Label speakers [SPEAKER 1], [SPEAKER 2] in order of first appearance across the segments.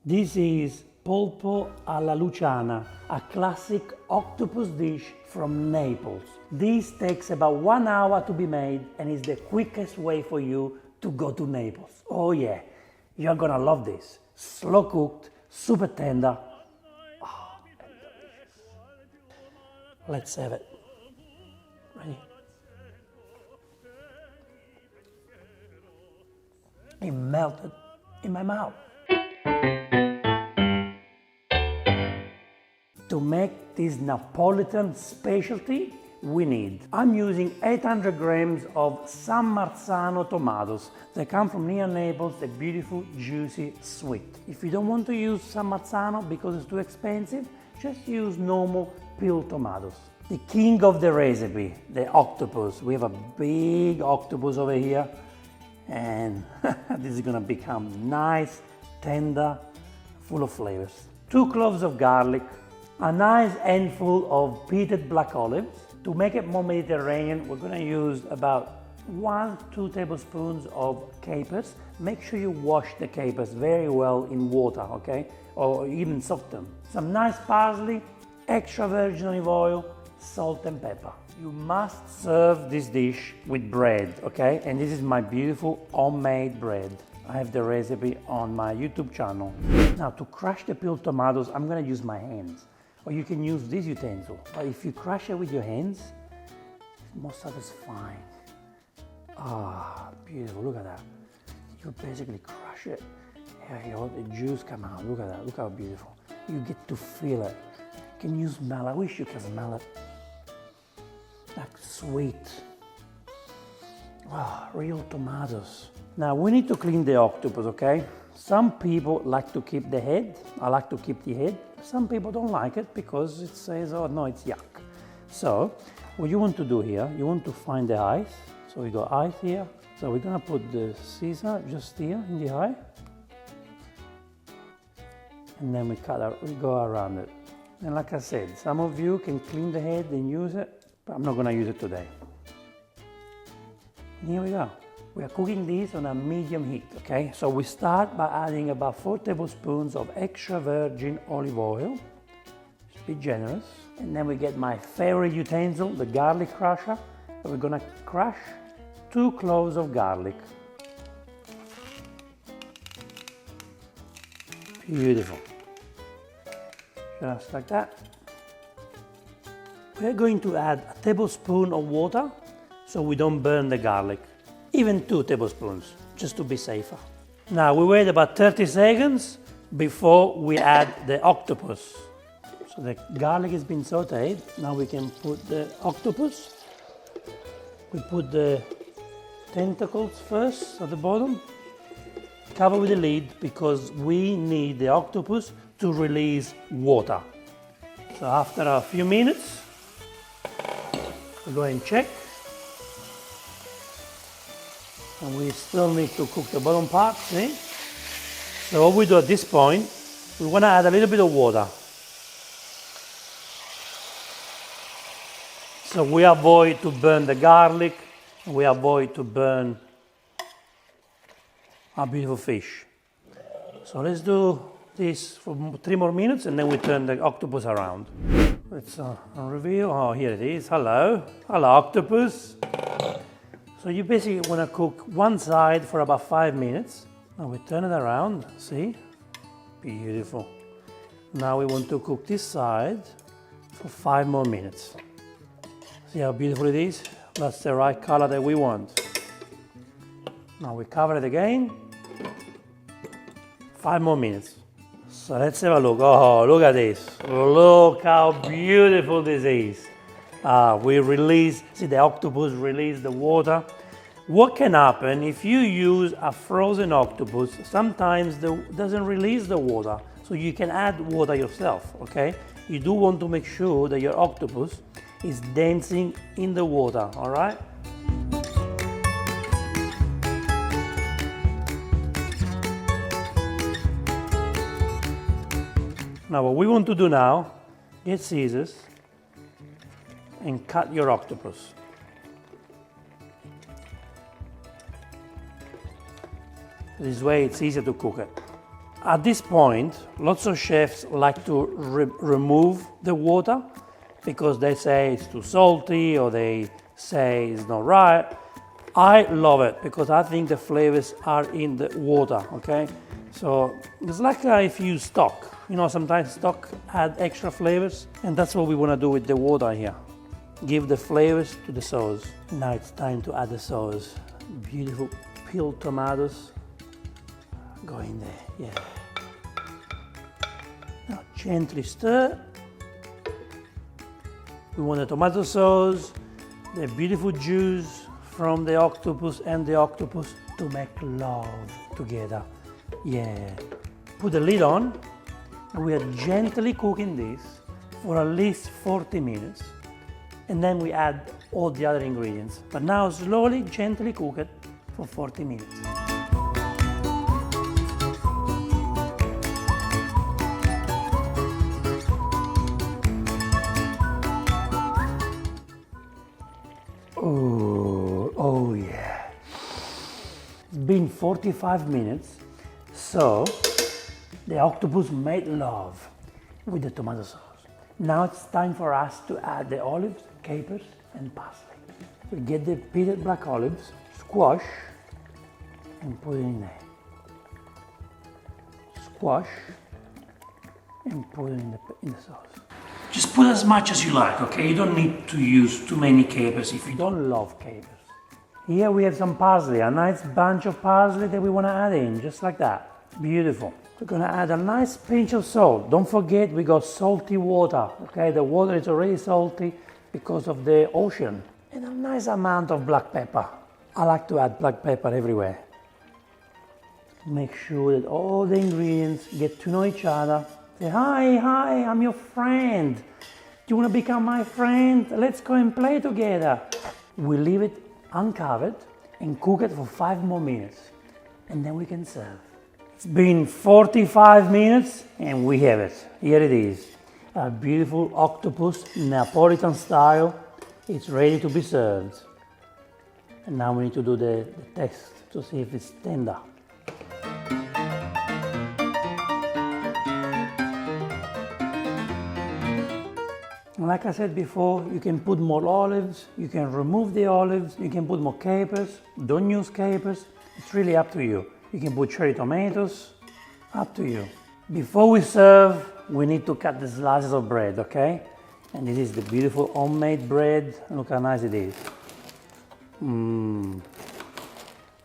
[SPEAKER 1] This is Polpo alla Luciana, a classic octopus dish from Naples. This takes about 1 hour to be made and is the quickest way for you to go to Naples. Oh yeah, you're gonna love this. Slow cooked, super tender. Oh, and delicious. Let's have it. Ready? It melted in my mouth. To make this Neapolitan specialty, I'm using 800 grams of San Marzano tomatoes. They come from near Naples, they're beautiful, juicy, sweet. If you don't want to use San Marzano because it's too expensive, just use normal peeled tomatoes. The king of the recipe, the octopus. We have a big octopus over here, and this is gonna become nice, tender, full of flavors. 2 cloves of garlic, a nice handful of peated black olives. To make it more Mediterranean, we're gonna use about 1-2 tablespoons of capers. Make sure you wash the capers very well in water, okay? Or even soak them. Some nice parsley, extra virgin olive oil, salt and pepper. You must serve this dish with bread, okay? And this is my beautiful homemade bread. I have the recipe on my YouTube channel. Now to crush the peeled tomatoes, I'm gonna use my hands. Or you can use this utensil. But if you crush it with your hands, it's more satisfying. Ah, beautiful, look at that. You basically crush it. Here, the juice come out, look at that, look how beautiful. You get to feel it. Can you smell it? I wish you could smell it. Like sweet. Ah, real tomatoes. Now we need to clean the octopus, okay? Some people like to keep the head. I like to keep the head. Some people don't like it because it says, oh no, it's yuck. So what you want to do here, you want to find the eyes. So we got eyes here. So we're gonna put the scissor just here in the eye. And then we go around it. And like I said, some of you can clean the head and use it, but I'm not gonna use it today. And here we go. We are cooking this on a medium heat, okay? So we start by adding about 4 tablespoons of extra virgin olive oil. Just be generous. And then we get my favorite utensil, the garlic crusher. So we're gonna crush 2 cloves of garlic. Beautiful. Just like that. We're going to add a tablespoon of water so we don't burn the garlic. Even 2 tablespoons, just to be safer. Now we wait about 30 seconds before we add the octopus. So the garlic has been sauteed. Now we can put the octopus. We put the tentacles first at the bottom. Cover with the lid because we need the octopus to release water. So after a few minutes, we go and check. And we still need to cook the bottom part, see? So what we do at this point, we want to add a little bit of water. So we avoid to burn the garlic, and we avoid to burn our beautiful fish. So let's do this for 3 more minutes and then we turn the octopus around. Let's reveal, oh here it is, hello. Hello octopus. So you basically want to cook one side for about 5 minutes. Now we turn it around, see? Beautiful. Now we want to cook this side for 5 more minutes. See how beautiful it is? That's the right color that we want. Now we cover it again. 5 more minutes. So let's have a look. Oh, look at this. Look how beautiful this is. We release, see the octopus release the water. What can happen if you use a frozen octopus? Sometimes it doesn't release the water, so you can add water yourself, okay? You do want to make sure that your octopus is dancing in the water, all right? Now what we want to do now, get scissors and cut your octopus. This way it's easier to cook it. At this point, lots of chefs like to remove the water because they say it's too salty or they say it's not right. I love it because I think the flavors are in the water, okay? So it's like if you use stock. You know, sometimes stock add extra flavors, and that's what we want to do with the water here. Give the flavors to the sauce. Now it's time to add the sauce. Beautiful peeled tomatoes. Go in there, yeah. Now gently stir. We want the tomato sauce, the beautiful juice from the octopus and the octopus to make love together. Yeah. Put the lid on. We are gently cooking this for at least 40 minutes. And then we add all the other ingredients. But now slowly, gently cook it for 40 minutes. Oh yeah. It's been 45 minutes, so the octopus made love with the tomato sauce. Now it's time for us to add the olives, capers, and parsley. So get the peeled black olives, squash, and put it in there. Squash, and put it in the sauce. Just put as much as you like, okay? You don't need to use too many capers if you don't love capers. Here we have some parsley, a nice bunch of parsley that we want to add in, just like that. Beautiful. We're going to add a nice pinch of salt. Don't forget we got salty water, okay? The water is already salty because of the ocean. And a nice amount of black pepper. I like to add black pepper everywhere. Make sure that all the ingredients get to know each other. Say, hi, I'm your friend. Do you want to become my friend? Let's go and play together. We leave it uncovered and cook it for 5 more minutes. And then we can serve. It's been 45 minutes and we have it. Here it is. A beautiful octopus, Neapolitan style. It's ready to be served. And now we need to do the test to see if it's tender. Like I said before, you can put more olives, you can remove the olives, you can put more capers, don't use capers, it's really up to you. You can put cherry tomatoes, up to you. Before we serve, we need to cut the slices of bread, okay? And this is the beautiful homemade bread, look how nice it is.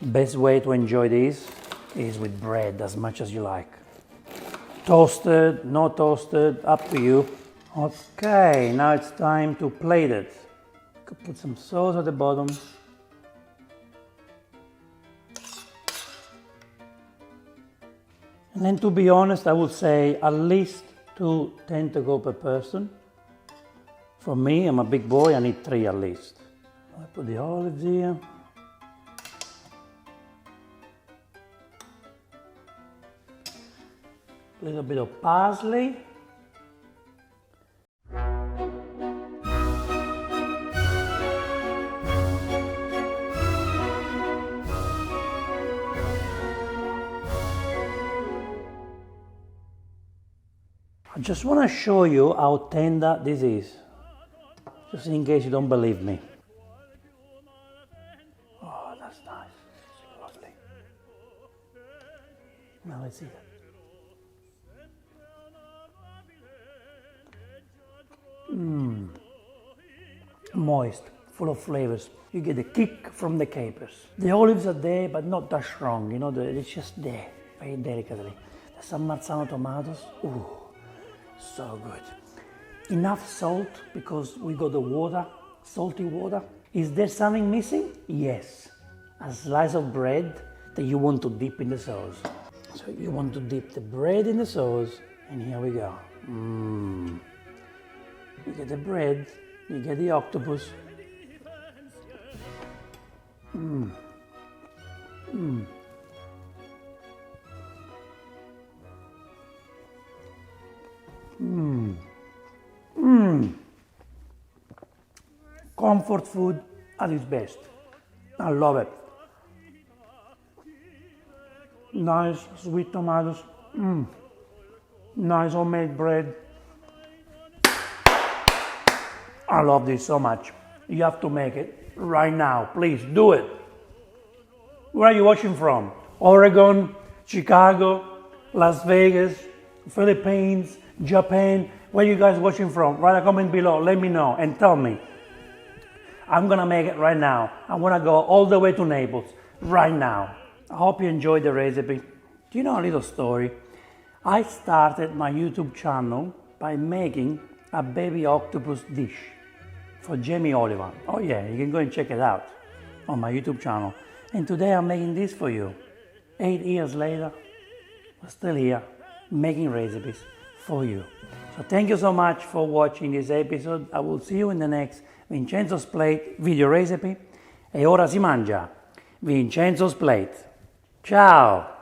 [SPEAKER 1] Best way to enjoy this is with bread as much as you like. Toasted, not toasted, up to you. Okay, now it's time to plate it. Could put some sauce at the bottom. And then to be honest, I would say at least 2 tentacles per person. For me, I'm a big boy, I need 3 at least. I put the olives here. A little bit of parsley. I just want to show you how tender this is, just in case you don't believe me. Oh, that's nice, it's lovely. Now let's see that. Moist, full of flavors. You get the kick from the capers. The olives are there, but not that strong, you know, it's just there, very delicately. The San Marzano tomatoes, ooh. So good. Enough salt because we got the water, salty water. Is there something missing? Yes. A slice of bread that you want to dip in the sauce. So you want to dip the bread in the sauce, and here we go. You get the bread, you get the octopus. Comfort food at its best. I love it. Nice sweet tomatoes. Nice homemade bread. I love this so much. You have to make it right now. Please do it. Where are you watching from? Oregon, Chicago, Las Vegas, Philippines, Japan. Where are you guys watching from? Write a comment below. Let me know and tell me. I'm gonna make it right now. I wanna go all the way to Naples right now. I hope you enjoyed the recipe. Do you know a little story? I started my YouTube channel by making a baby octopus dish for Jamie Oliver. Oh yeah, you can go and check it out on my YouTube channel. And today I'm making this for you. 8 years later, we're still here making recipes for you. So thank you so much for watching this episode. I will see you in the next Vincenzo's Plate video recipe. E ora si mangia. Vincenzo's Plate. Ciao!